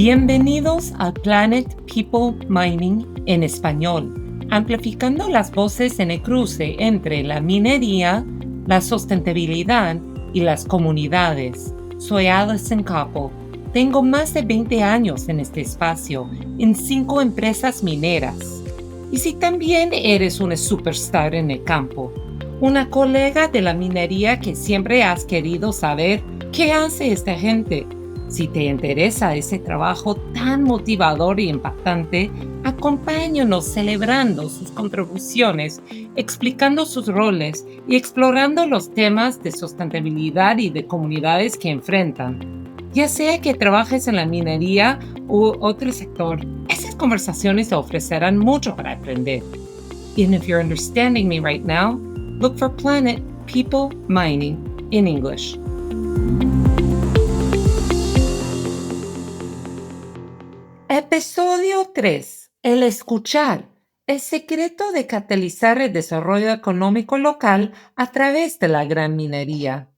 Bienvenidos al Planet People Mining en español, amplificando las voces en el cruce entre la minería, la sustentabilidad y las comunidades. Soy Alison Capo. Tengo más de 20 años en este espacio, en 5 empresas mineras. Y si también eres una superstar en el campo, una colega de la minería que siempre has querido saber qué hace esta gente. Si te interesa ese trabajo tan motivador y impactante, acompáñanos celebrando sus contribuciones, explicando sus roles y explorando los temas de sustentabilidad y de comunidades que enfrentan. Ya sea que trabajes en la minería u otro sector, esas conversaciones te ofrecerán mucho para aprender. And if you're understanding me right now, look for Planet People Mining in English. Episodio 3. El escuchar. El secreto de catalizar el desarrollo económico local a través de la gran minería.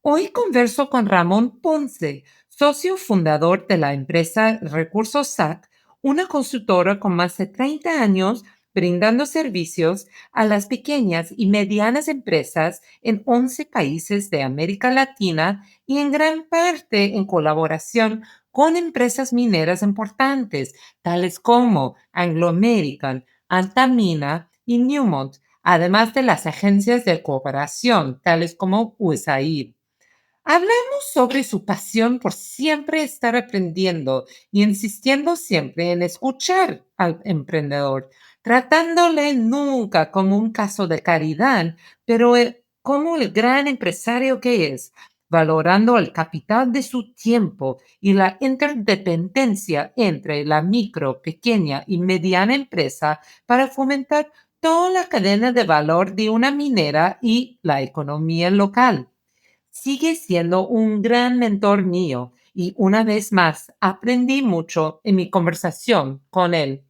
Hoy converso con Ramón Ponce, socio fundador de la empresa Recursos SAC, una consultora con más de 30 años brindando servicios a las pequeñas y medianas empresas en 11 países de América Latina y en gran parte en colaboración con empresas mineras importantes, tales como Anglo American, Altamina y Newmont, además de las agencias de cooperación, tales como USAID. Hablamos sobre su pasión por siempre estar aprendiendo y insistiendo siempre en escuchar al emprendedor, tratándole nunca como un caso de caridad, pero como el gran empresario que es, valorando el capital de su tiempo y la interdependencia entre la micro, pequeña y mediana empresa para fomentar toda la cadena de valor de una minera y la economía local. Sigue siendo un gran mentor mío y una vez más aprendí mucho en mi conversación con él.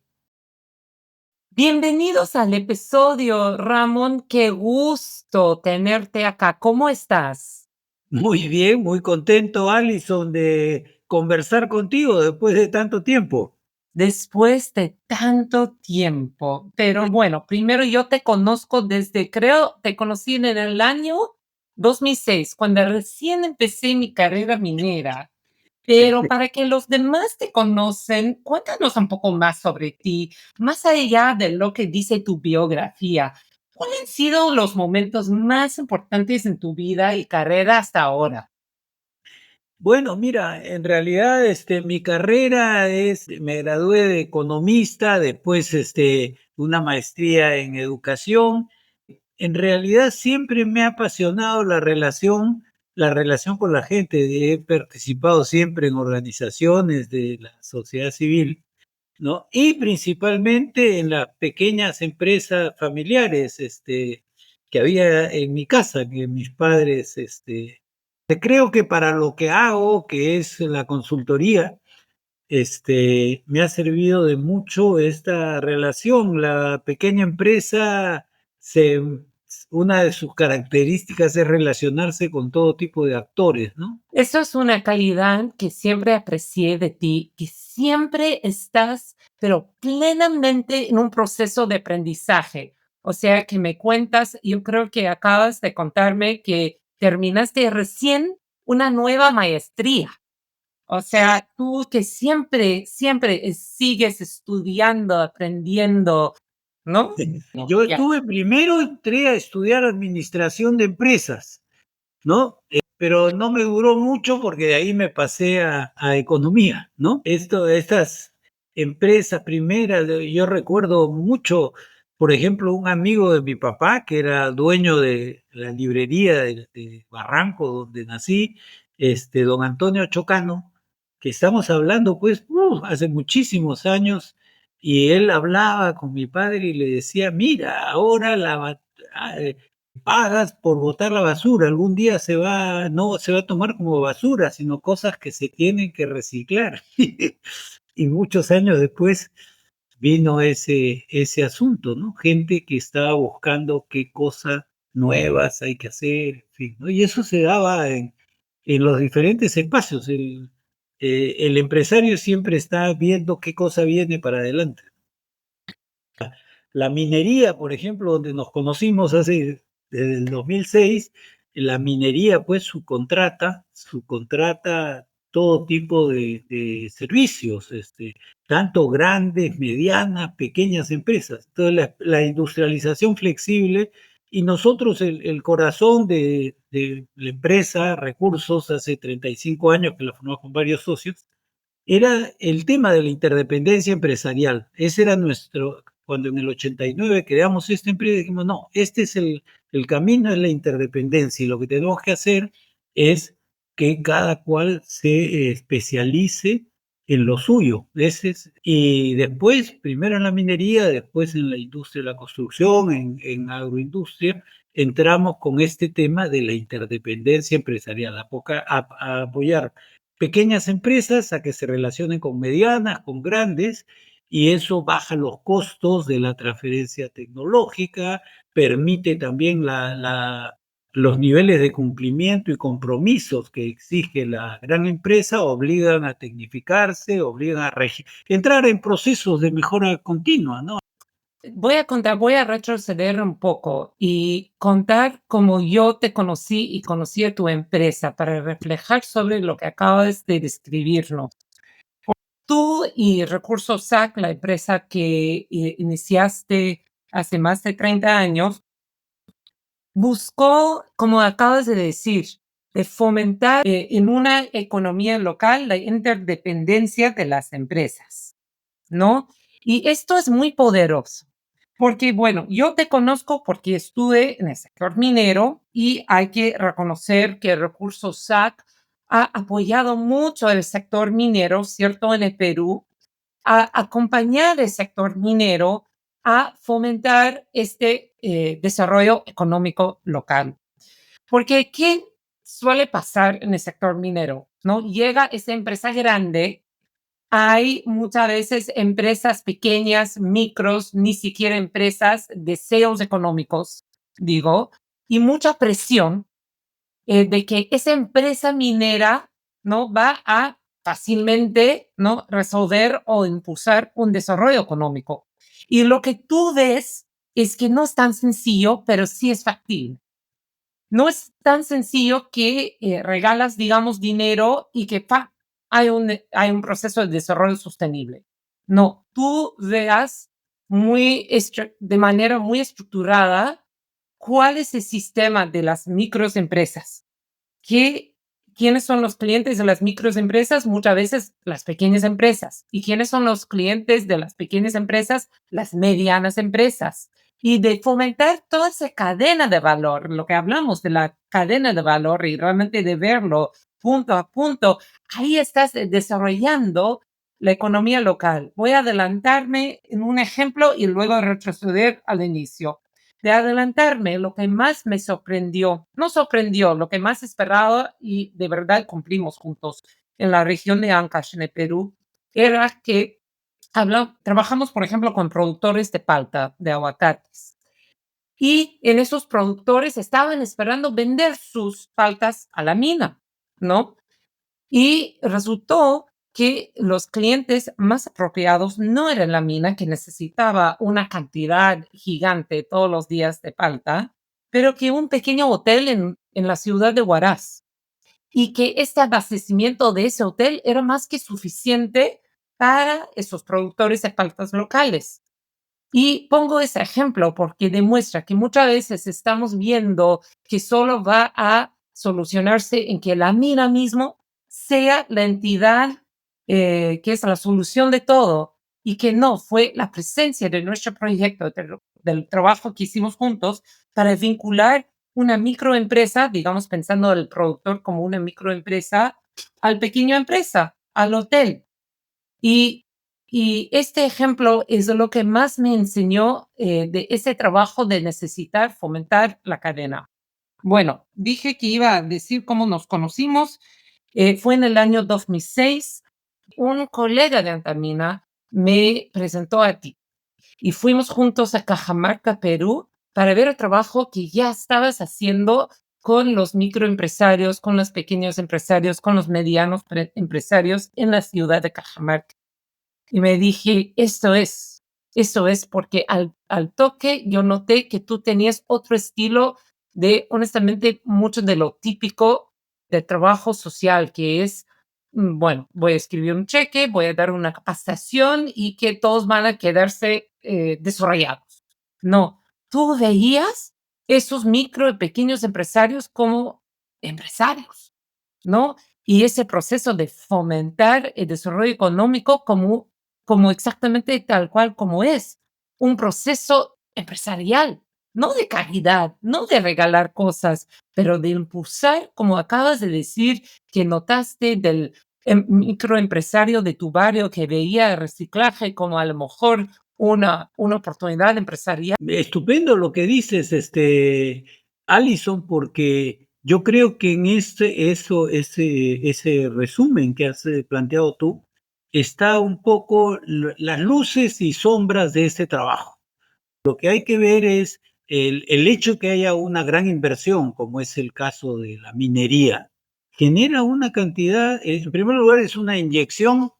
Bienvenidos al episodio, Ramón. Qué gusto tenerte acá. ¿Cómo estás? Muy bien, muy contento, Alison, de conversar contigo después de tanto tiempo. Después de tanto tiempo, pero bueno, primero yo te conozco creo, te conocí en el año 2006, cuando recién empecé mi carrera minera. Pero para que los demás te conocen, cuéntanos un poco más sobre ti, más allá de lo que dice tu biografía. ¿Cuáles han sido los momentos más importantes en tu vida y carrera hasta ahora? Bueno, mira, en realidad, mi carrera me gradué de economista, después, una maestría en educación. En realidad siempre me ha apasionado la relación con la gente. He participado siempre en organizaciones de la sociedad civil, ¿no? Y principalmente en las pequeñas empresas familiares, que había en mi casa, que mis padres, creo que para lo que hago, que es la consultoría, me ha servido de mucho esta relación. La pequeña empresa, se, una de sus características es relacionarse con todo tipo de actores, ¿no? Eso es una calidad que siempre aprecié de ti, que siempre estás, pero plenamente en un proceso de aprendizaje. O sea, que me cuentas, yo creo que acabas de contarme que terminaste recién una nueva maestría. O sea, tú que siempre sigues estudiando, aprendiendo, ¿no? No, Yo ya. primero entré a estudiar administración de empresas, ¿no? Pero no me duró mucho porque de ahí me pasé a economía, ¿no? Estas empresas primeras, yo recuerdo mucho, por ejemplo, un amigo de mi papá que era dueño de la librería de Barranco, donde nací, don Antonio Chocano, que estamos hablando, pues, hace muchísimos años, y él hablaba con mi padre y le decía, mira, ahora pagas por botar la basura, algún día no se va a tomar como basura, sino cosas que se tienen que reciclar. Y muchos años después vino ese asunto, ¿no? Gente que estaba buscando qué cosas nuevas hay que hacer, en fin, ¿no? Y eso se daba en los diferentes espacios. el empresario siempre está viendo qué cosa viene para adelante. La minería, por ejemplo, donde nos conocimos desde el 2006, la minería pues subcontrata todo tipo de servicios, tanto grandes, medianas, pequeñas empresas. Entonces la industrialización flexible y nosotros el corazón de la empresa, Recursos, hace 35 años que la formamos con varios socios, era el tema de la interdependencia empresarial. Ese era cuando en el 89 creamos esta empresa, dijimos, no, este es el camino, es la interdependencia y lo que tenemos que hacer es que cada cual se especialice en lo suyo. Y después, primero en la minería, después en la industria de la construcción, en agroindustria, entramos con este tema de la interdependencia empresarial, a apoyar pequeñas empresas a que se relacionen con medianas, con grandes, y eso baja los costos de la transferencia tecnológica, permite también los niveles de cumplimiento y compromisos que exige la gran empresa, obligan a tecnificarse, obligan a entrar en procesos de mejora continua, ¿no? Voy a retroceder un poco y contar cómo yo te conocí y conocí a tu empresa para reflejar sobre lo que acabas de describirnos. Tú y Recursos SAC, la empresa que iniciaste hace más de 30 años, buscó, como acabas de decir, de fomentar en una economía local la interdependencia de las empresas, ¿no? Y esto es muy poderoso, porque, bueno, yo te conozco porque estuve en el sector minero y hay que reconocer que Recursos SAC ha apoyado mucho el sector minero, ¿cierto? En el Perú, a acompañar el sector minero a fomentar este desarrollo económico local. Porque, ¿qué suele pasar en el sector minero? ¿No? Llega esa empresa grande, hay muchas veces empresas pequeñas, micros, ni siquiera empresas, deseos económicos, digo, y mucha presión de que esa empresa minera no va a fácilmente no resolver o impulsar un desarrollo económico. Y lo que tú ves es que no es tan sencillo, pero sí es factible. No es tan sencillo que regalas, digamos, dinero y que hay un proceso de desarrollo sostenible. No, tú veas de manera muy estructurada cuál es el sistema de las microempresas. ¿Qué, ¿Quiénes son los clientes de las microempresas? Muchas veces las pequeñas empresas. ¿Y quiénes son los clientes de las pequeñas empresas? Las medianas empresas. Y de fomentar toda esa cadena de valor, lo que hablamos de la cadena de valor y realmente de verlo punto a punto, ahí estás desarrollando la economía local. Voy a adelantarme en un ejemplo y luego retroceder al inicio. De adelantarme, lo que más me sorprendió, no sorprendió, lo que más esperaba y de verdad cumplimos juntos en la región de Ancash, en el Perú, era que trabajamos, por ejemplo, con productores de palta, de aguacates. Y en esos productores estaban esperando vender sus paltas a la mina, ¿no? Y resultó que los clientes más apropiados no eran la mina, que necesitaba una cantidad gigante todos los días de palta, pero que un pequeño hotel en la ciudad de Huaraz. Y que este abastecimiento de ese hotel era más que suficiente para esos productores de paltas locales. Y pongo ese ejemplo porque demuestra que muchas veces estamos viendo que solo va a solucionarse en que la mina mismo sea la entidad que es la solución de todo y que no fue la presencia de nuestro proyecto, del trabajo que hicimos juntos para vincular una microempresa, digamos pensando el productor como una microempresa, al pequeño empresa, al hotel. Y, y este ejemplo es lo que más me enseñó de ese trabajo de necesitar fomentar la cadena. Bueno, dije que iba a decir cómo nos conocimos. Fue en el año 2006. Un colega de Antamina me presentó a ti y fuimos juntos a Cajamarca, Perú, para ver el trabajo que ya estabas haciendo con los microempresarios, con los pequeños empresarios, con los medianos empresarios en la ciudad de Cajamarca. Y me dije, eso es, porque al toque yo noté que tú tenías otro estilo de, honestamente, mucho de lo típico de trabajo social, que es, bueno, voy a escribir un cheque, voy a dar una capacitación y que todos van a quedarse desarrollados. No, tú veías esos micro y pequeños empresarios como empresarios, ¿no? Y ese proceso de fomentar el desarrollo económico como exactamente tal cual como es, un proceso empresarial, no de caridad, no de regalar cosas, pero de impulsar, como acabas de decir, que notaste del microempresario de tu barrio que veía el reciclaje como a lo mejor una oportunidad empresarial. Estupendo lo que dices, Alison, porque yo creo que en ese resumen que has planteado tú, está un poco las luces y sombras de ese trabajo. Lo que hay que ver es el hecho que haya una gran inversión, como es el caso de la minería, genera una cantidad, en primer lugar, es una inyección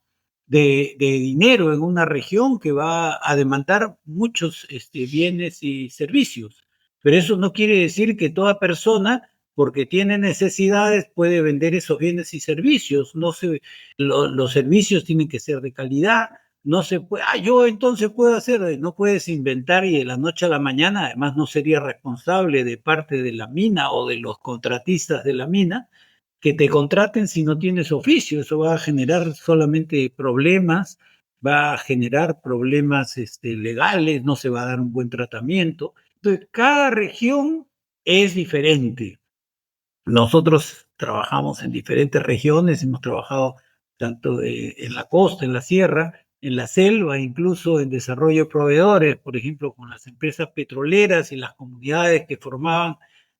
de dinero en una región que va a demandar muchos bienes y servicios. Pero eso no quiere decir que toda persona, porque tiene necesidades, puede vender esos bienes y servicios. No se, los servicios tienen que ser de calidad, no se puede, yo entonces puedo hacer, no puedes inventar y de la noche a la mañana, además no sería responsable de parte de la mina o de los contratistas de la mina que te contraten si no tienes oficio. Eso va a generar solamente problemas, va a generar problemas legales, no se va a dar un buen tratamiento. Entonces, cada región es diferente. Nosotros trabajamos en diferentes regiones, hemos trabajado tanto en la costa, en la sierra, en la selva, incluso en desarrollo de proveedores, por ejemplo, con las empresas petroleras y las comunidades que formaban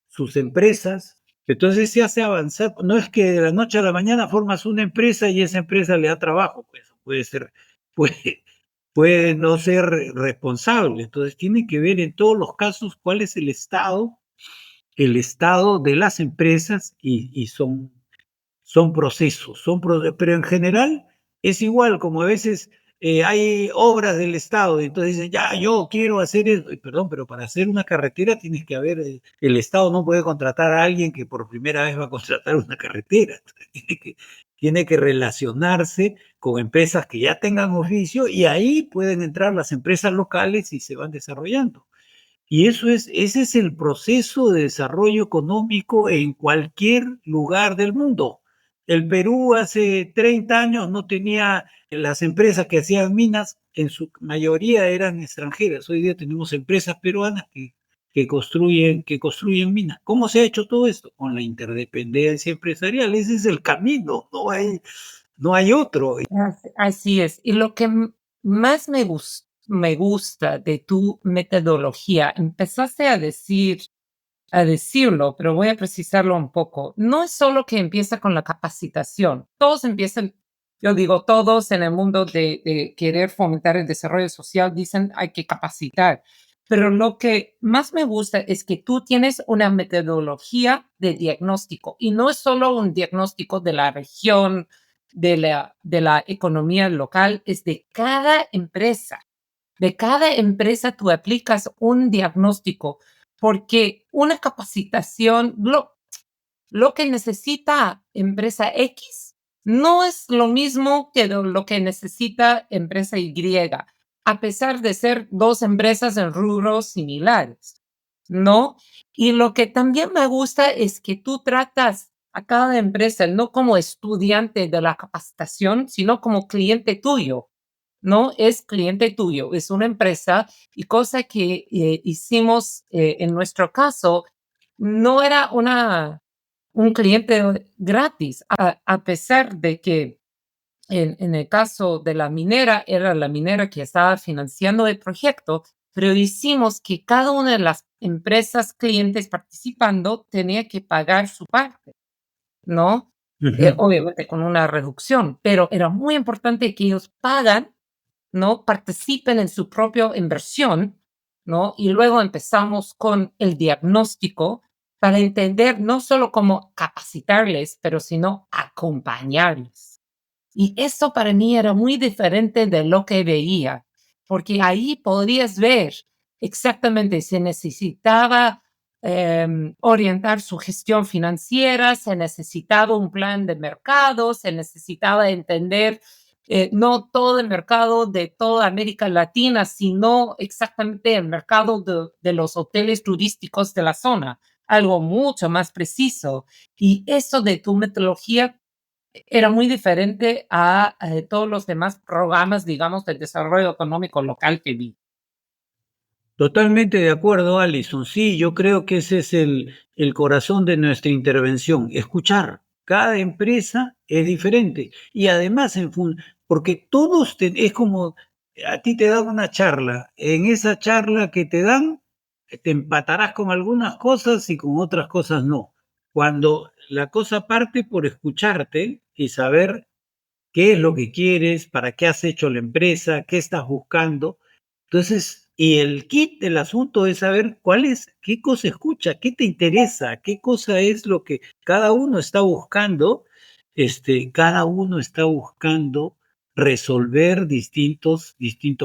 sus empresas. Entonces se hace avanzar, no es que de la noche a la mañana formas una empresa y esa empresa le da trabajo, pues puede ser, puede, puede no ser responsable. Entonces tiene que ver en todos los casos cuál es el estado de las empresas y son procesos, pero en general es igual, como a veces hay obras del Estado, y entonces dicen, ya, yo quiero hacer eso, y perdón, pero para hacer una carretera tienes que haber, el Estado no puede contratar a alguien que por primera vez va a contratar una carretera, entonces tiene que relacionarse con empresas que ya tengan oficio y ahí pueden entrar las empresas locales y se van desarrollando. Y ese es el proceso de desarrollo económico en cualquier lugar del mundo. El Perú hace 30 años no tenía las empresas que hacían minas, en su mayoría eran extranjeras. Hoy día tenemos empresas peruanas que construyen minas. ¿Cómo se ha hecho todo esto? Con la interdependencia empresarial. Ese es el camino, no hay otro. Así es. Y lo que más me gusta de tu metodología, empezaste a decirlo, pero voy a precisarlo un poco. No es solo que empieza con la capacitación. Todos empiezan, yo digo, todos en el mundo de querer fomentar el desarrollo social dicen hay que capacitar. Pero lo que más me gusta es que tú tienes una metodología de diagnóstico y no es solo un diagnóstico de la región, de la economía local, es de cada empresa. De cada empresa tú aplicas un diagnóstico porque una capacitación, lo que necesita empresa X no es lo mismo que lo que necesita empresa Y, a pesar de ser dos empresas en rubros similares, ¿no? Y lo que también me gusta es que tú tratas a cada empresa no como estudiante de la capacitación, sino como cliente tuyo, ¿no? Es cliente tuyo, es una empresa y cosa que hicimos en nuestro caso, no era un cliente gratis, a pesar de que en el caso de la minera, era la minera que estaba financiando el proyecto, pero hicimos que cada una de las empresas clientes participando tenía que pagar su parte, ¿no? Ujú. Obviamente con una reducción, pero era muy importante que ellos pagan, ¿no? Participen en su propia inversión, ¿no? Y luego empezamos con el diagnóstico para entender no solo cómo capacitarles, pero sino acompañarles. Y eso para mí era muy diferente de lo que veía, porque ahí podías ver exactamente si necesitaba orientar su gestión financiera, se necesitaba un plan de mercado, se necesitaba entender no todo el mercado de toda América Latina, sino exactamente el mercado de los hoteles turísticos de la zona, algo mucho más preciso. Y eso de tu metodología era muy diferente a todos los demás programas, digamos, de desarrollo económico local que vi. Totalmente de acuerdo, Alison. Sí, yo creo que ese es el corazón de nuestra intervención, escuchar. Cada empresa es diferente y además, porque todos, es como a ti te dan una charla, en esa charla que te dan, te empatarás con algunas cosas y con otras cosas no. Cuando la cosa parte por escucharte y saber qué es lo que quieres, para qué has hecho la empresa, qué estás buscando. Entonces, y el kit del asunto es saber cuál es, qué cosa escucha, qué te interesa, qué cosa es lo que cada uno está buscando. Cada uno está buscando resolver distintos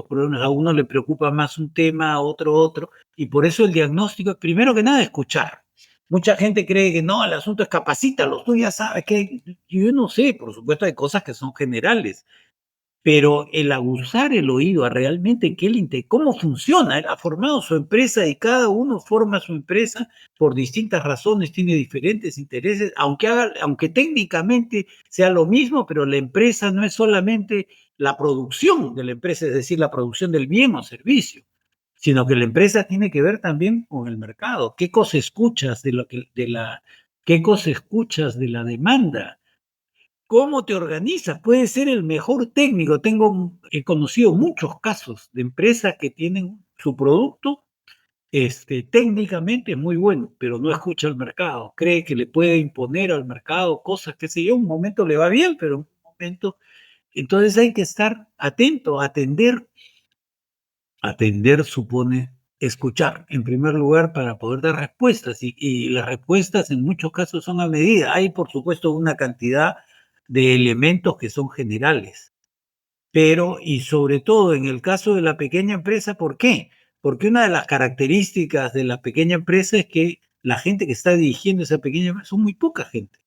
problemas. A uno le preocupa más un tema, a otro otro, y por eso el diagnóstico es, primero que nada, escuchar. Mucha gente cree que no, el asunto es capacítalo, tú ya sabes que yo no sé, por supuesto hay cosas que son generales, pero el aguzar el oído a realmente cómo funciona. Él ha formado su empresa y cada uno forma su empresa por distintas razones, tiene diferentes intereses, aunque técnicamente sea lo mismo, pero la empresa no es solamente la producción de la empresa, es decir, la producción del bien o servicio, sino que la empresa tiene que ver también con el mercado. ¿Qué cosa escuchas qué cosa escuchas de la demanda? ¿Cómo te organizas? Puedes ser el mejor técnico. He conocido muchos casos de empresas que tienen su producto, técnicamente muy bueno, pero no escucha al mercado. Cree que le puede imponer al mercado cosas, que sé yo, un momento le va bien, pero un momento. Entonces hay que estar atento, atender. Atender supone escuchar, en primer lugar, para poder dar respuestas, y las respuestas en muchos casos son a medida. Hay, por supuesto, una cantidad de elementos que son generales, pero, y sobre todo en el caso de la pequeña empresa, ¿por qué? Porque una de las características de la pequeña empresa es que la gente que está dirigiendo esa pequeña empresa son muy poca gente.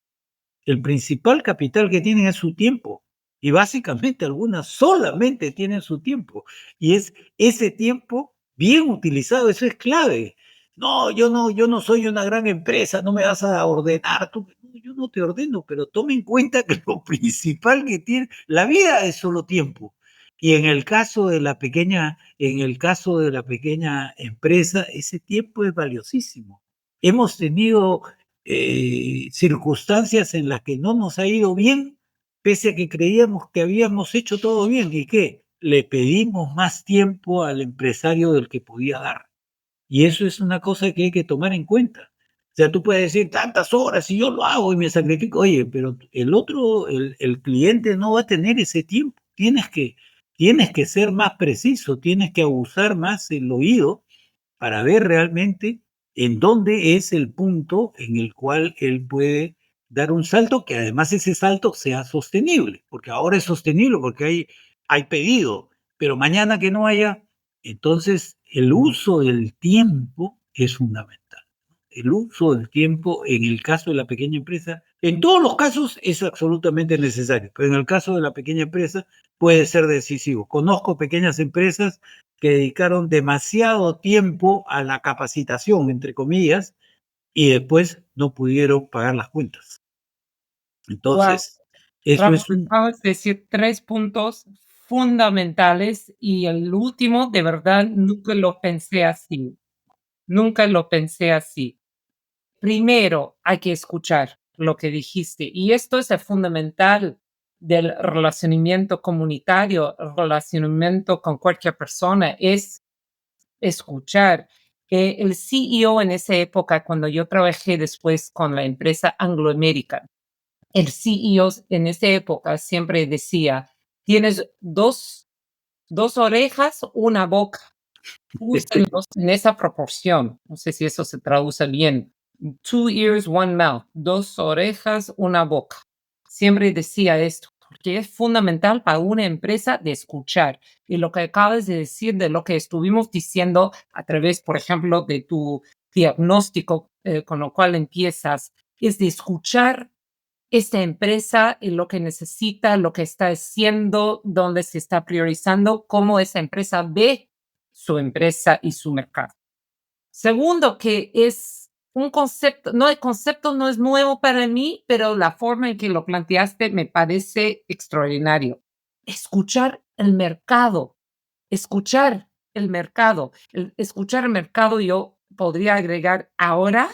El principal capital que tienen es su tiempo. Y básicamente algunas solamente tienen su tiempo. Y es ese tiempo bien utilizado, eso es clave. No, yo no soy una gran empresa, no me vas a ordenar. Yo no te ordeno, pero tome en cuenta que lo principal que tiene, la vida es solo tiempo. Y en el caso de la pequeña empresa, ese tiempo es valiosísimo. Hemos tenido circunstancias en las que no nos ha ido bien, pese a que creíamos que habíamos hecho todo bien. ¿Y qué? Le pedimos más tiempo al empresario del que podía dar. Y eso es una cosa que hay que tomar en cuenta. O sea, tú puedes decir tantas horas y yo lo hago y me sacrifico. Oye, pero el cliente no va a tener ese tiempo. Tienes que ser más preciso, tienes que abusar más el oído para ver realmente en dónde es el punto en el cual él puede dar un salto, que además ese salto sea sostenible, porque ahora es sostenible porque hay pedido, pero mañana que no haya, entonces el uso del tiempo es fundamental. El uso del tiempo en el caso de la pequeña empresa, en todos los casos es absolutamente necesario, pero en el caso de la pequeña empresa puede ser decisivo. Conozco pequeñas empresas que dedicaron demasiado tiempo a la capacitación, entre comillas, y después no pudieron pagar las cuentas. Wow, Entonces, eso Ramón, es un... acabas de decir 3 puntos fundamentales y el último, de verdad, nunca lo pensé así, nunca lo pensé así. Primero, hay que escuchar lo que dijiste, y esto es el fundamental del relacionamiento comunitario, el relacionamiento con cualquier persona, es escuchar. El CEO en esa época, cuando yo trabajé después con la empresa Anglo American, el CEO en esa época siempre decía: "Tienes dos orejas, una boca, úsenlos en esa proporción". No sé si eso se traduce bien. Two ears, one mouth, dos orejas, una boca. Siempre decía esto, porque es fundamental para una empresa de escuchar. Y lo que acabas de decir de lo que estuvimos diciendo a través, por ejemplo, de tu diagnóstico, con lo cual empiezas, es de escuchar esta empresa y lo que necesita, lo que está haciendo, dónde se está priorizando, cómo esa empresa ve su empresa y su mercado. Segundo, que es un concepto, no, el concepto no es nuevo para mí, pero la forma en que lo planteaste me parece extraordinario. Escuchar el mercado, escuchar el mercado, escuchar el mercado, yo podría agregar ahora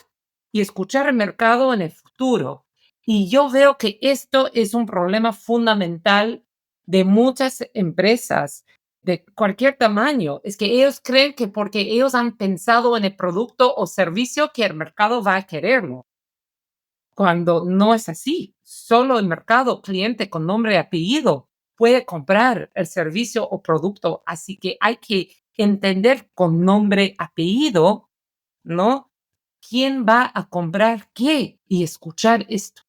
y escuchar el mercado en el futuro. Y yo veo que esto es un problema fundamental de muchas empresas de cualquier tamaño. Es que ellos creen que porque ellos han pensado en el producto o servicio que el mercado va a quererlo, cuando no es así. Solo el mercado cliente con nombre y apellido puede comprar el servicio o producto. Así que hay que entender con nombre, apellido, ¿no? ¿Quién va a comprar qué? Y escuchar esto.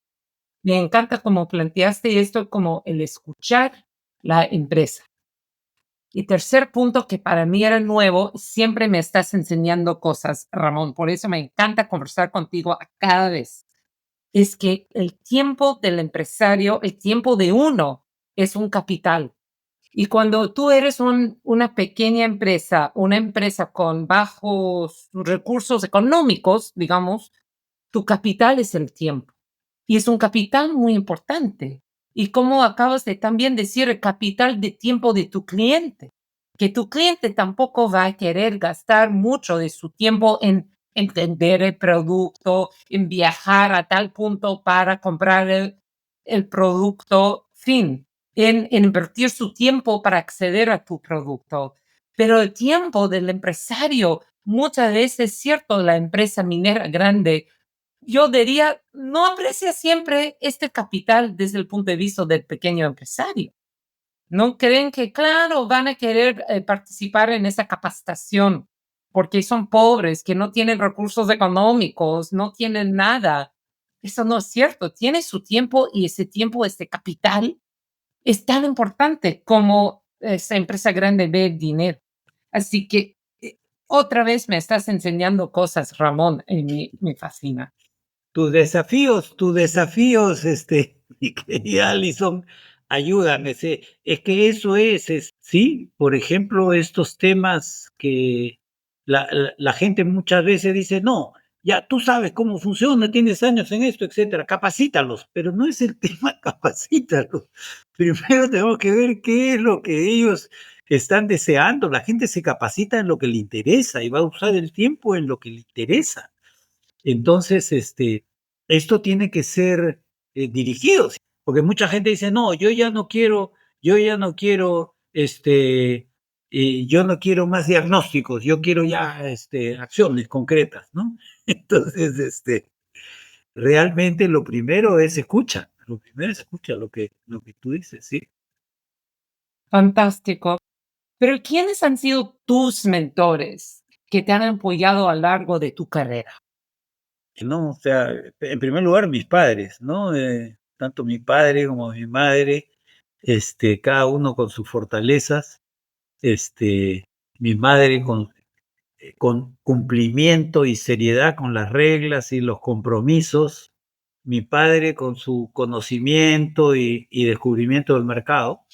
Me encanta cómo planteaste esto como el escuchar la empresa. Y tercer punto que para mí era nuevo, siempre me estás enseñando cosas, Ramón. Por eso me encanta conversar contigo a cada vez. Es que el tiempo del empresario, el tiempo de uno es un capital. Y cuando tú eres una pequeña empresa, una empresa con bajos recursos económicos, digamos, tu capital es el tiempo. Y es un capital muy importante. Y como acabas de también decir, el capital de tiempo de tu cliente, que tu cliente tampoco va a querer gastar mucho de su tiempo en entender el producto, en viajar a tal punto para comprar el producto, fin, en invertir su tiempo para acceder a tu producto. Pero el tiempo del empresario, muchas veces es cierto, la empresa minera grande yo diría, no aprecia siempre este capital desde el punto de vista del pequeño empresario. No creen que, claro, van a querer participar en esa capacitación porque son pobres, que no tienen recursos económicos, no tienen nada. Eso no es cierto. Tiene su tiempo y ese tiempo, este capital, es tan importante como esa empresa grande ve el dinero. Así que otra vez me estás enseñando cosas, Ramón, y me fascina. Tus desafíos, mi querida Alison, ayúdame. Es que eso sí, por ejemplo, estos temas que la gente muchas veces dice, no, ya tú sabes cómo funciona, tienes años en esto, etcétera, capacítalos, pero no es el tema capacítalos. Primero tenemos que ver qué es lo que ellos están deseando. La gente se capacita en lo que le interesa y va a usar el tiempo en lo que le interesa. Entonces, esto tiene que ser dirigido, ¿sí? Porque mucha gente dice, no, yo ya no quiero, yo no quiero más diagnósticos, yo quiero ya, acciones concretas, ¿no? Entonces, realmente lo primero es escucha, lo primero es escucha lo que tú dices, ¿sí? Fantástico. Pero ¿quiénes han sido tus mentores que te han apoyado a lo largo de tu carrera? ¿No? O sea, en primer lugar, mis padres, ¿no? Tanto mi padre como mi madre, cada uno con sus fortalezas, este, mi madre con cumplimiento y seriedad con las reglas y los compromisos, mi padre con su conocimiento y descubrimiento del mercado,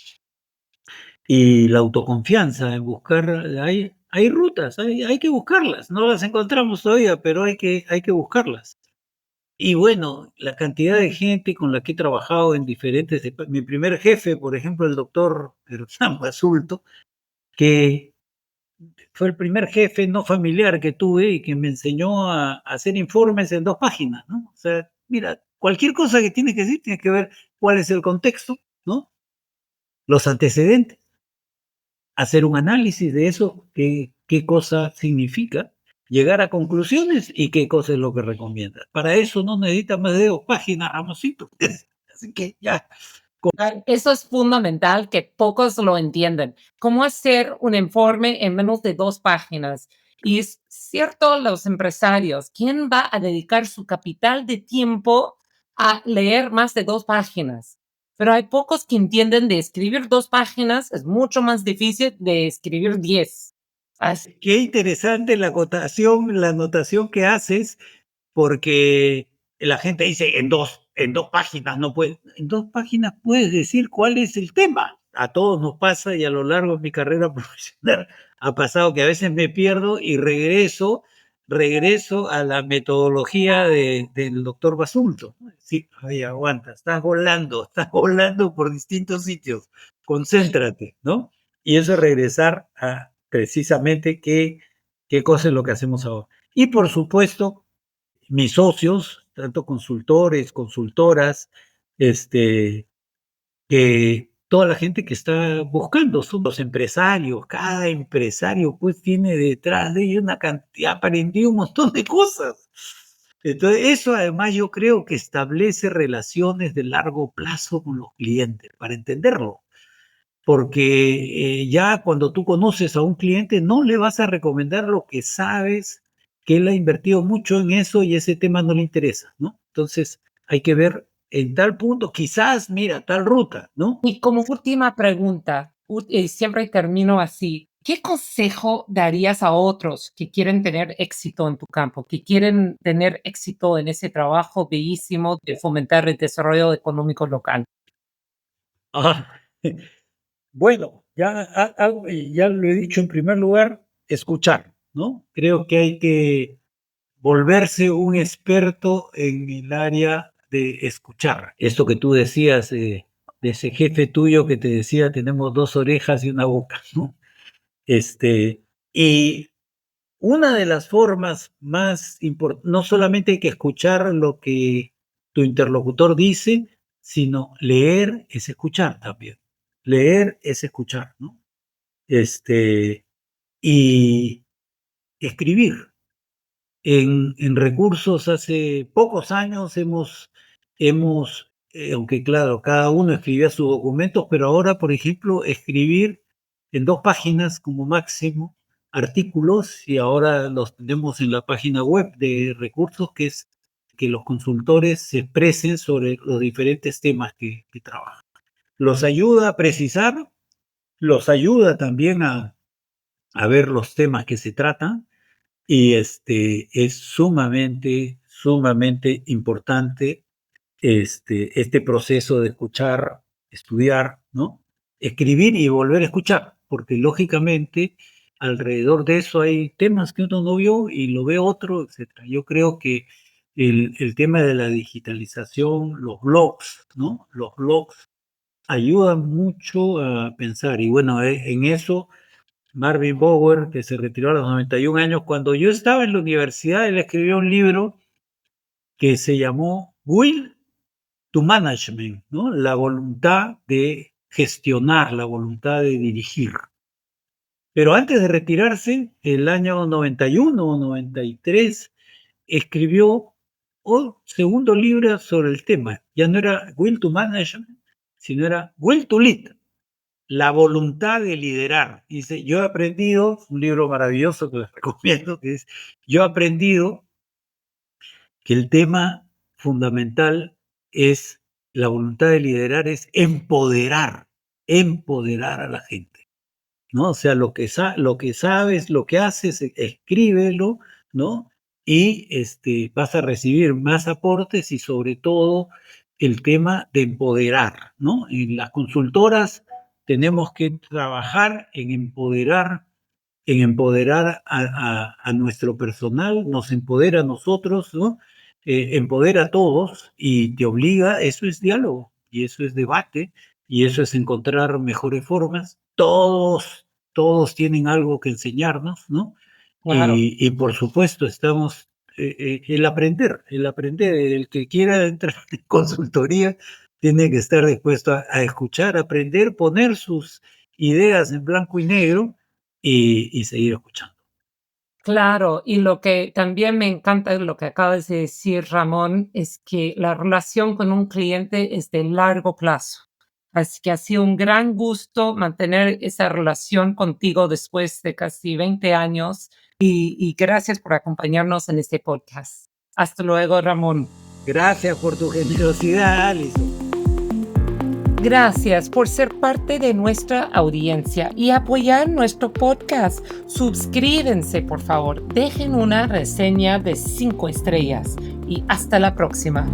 y la autoconfianza en buscar, hay rutas, hay que buscarlas, no las encontramos todavía, pero hay que buscarlas. Y bueno, la cantidad de gente con la que he trabajado en diferentes mi primer jefe, por ejemplo, el doctor Hernán Basulto, que fue el primer jefe no familiar que tuve y que me enseñó a hacer informes en 2 páginas, ¿no? O sea, mira, cualquier cosa que tienes que decir, tienes que ver cuál es el contexto, ¿no? Los antecedentes, hacer un análisis de eso, qué cosa significa, llegar a conclusiones y qué cosa es lo que recomienda. Para eso no necesitas más de 2 páginas, Ramoncito. Así que ya. Eso es fundamental que pocos lo entienden. ¿Cómo hacer un informe en menos de 2 páginas? Y es cierto, los empresarios, ¿quién va a dedicar su capital de tiempo a leer más de 2 páginas? Pero hay pocos que entienden de escribir 2 páginas es mucho más difícil de escribir 10. Así. Qué interesante la anotación que haces, porque la gente dice en dos páginas no puedes, en 2 páginas puedes decir cuál es el tema. A todos nos pasa y a lo largo de mi carrera profesional ha pasado que a veces me pierdo y regreso a la metodología del doctor Basulto. Sí, ay, aguanta, estás volando por distintos sitios, concéntrate, ¿no? Y eso es regresar a precisamente qué cosa es lo que hacemos ahora. Y por supuesto, mis socios, tanto consultores, consultoras, que toda la gente que está buscando, son los empresarios, cada empresario pues tiene detrás de ellos una cantidad, aprendió un montón de cosas. Entonces, eso además yo creo que establece relaciones de largo plazo con los clientes, para entenderlo. Porque ya cuando tú conoces a un cliente no le vas a recomendar lo que sabes que él ha invertido mucho en eso y ese tema no le interesa, ¿no? Entonces hay que ver en tal punto, quizás, mira, tal ruta, ¿no? Y como última pregunta, siempre termino así. ¿Qué consejo darías a otros que quieren tener éxito en tu campo, que quieren tener éxito en ese trabajo bellísimo de fomentar el desarrollo económico local? Ah, bueno, ya lo he dicho en primer lugar, escuchar, ¿no? Creo que hay que volverse un experto en el área de escuchar. Esto que tú decías, de ese jefe tuyo que te decía, tenemos 2 orejas y una boca, ¿no? Este, y una de las formas más importantes, no solamente hay que escuchar lo que tu interlocutor dice, sino leer es escuchar también. Leer es escuchar, ¿no? Este, y escribir. En recursos hace pocos años aunque claro, cada uno escribía sus documentos, pero ahora, por ejemplo, escribir en 2 páginas como máximo artículos y ahora los tenemos en la página web de recursos, que es que los consultores se expresen sobre los diferentes temas que trabajan. Los ayuda a precisar, los ayuda también a ver los temas que se tratan y es sumamente importante este proceso de escuchar, estudiar, ¿no? Escribir y volver a escuchar, porque lógicamente alrededor de eso hay temas que uno no vio y lo ve otro, etcétera. Yo creo que el tema de la digitalización, los blogs, ¿no? Los blogs ayudan mucho a pensar y bueno, en eso Marvin Bower, que se retiró a los 91 años. Cuando yo estaba en la universidad, él escribió un libro que se llamó Will to Management, ¿no? La voluntad de gestionar, la voluntad de dirigir. Pero antes de retirarse, el año 91 o 93, escribió un segundo libro sobre el tema. Ya no era Will to Management, sino era Will to Lead. La voluntad de liderar. Dice, yo he aprendido, un libro maravilloso que les recomiendo, que es, yo he aprendido que el tema fundamental es la voluntad de liderar, es empoderar a la gente, ¿no? O sea, lo que sabes, lo que haces, escríbelo, ¿no? Y vas a recibir más aportes y sobre todo el tema de empoderar, ¿no? En las consultoras tenemos que trabajar en empoderar a nuestro personal, nos empodera a nosotros, ¿no? Empodera a todos y te obliga, eso es diálogo y eso es debate y eso es encontrar mejores formas. Todos tienen algo que enseñarnos, ¿no? Claro. Y por supuesto estamos, el aprender, el que quiera entrar en consultoría tiene que estar dispuesto a escuchar, aprender, poner sus ideas en blanco y negro y seguir escuchando. Claro, y lo que también me encanta de lo que acabas de decir, Ramón, es que la relación con un cliente es de largo plazo. Así que ha sido un gran gusto mantener esa relación contigo después de casi 20 años y gracias por acompañarnos en este podcast. Hasta luego, Ramón. Gracias por tu generosidad, Alison. Gracias por ser parte de nuestra audiencia y apoyar nuestro podcast. Suscríbanse, por favor. Dejen una reseña de 5 estrellas y hasta la próxima.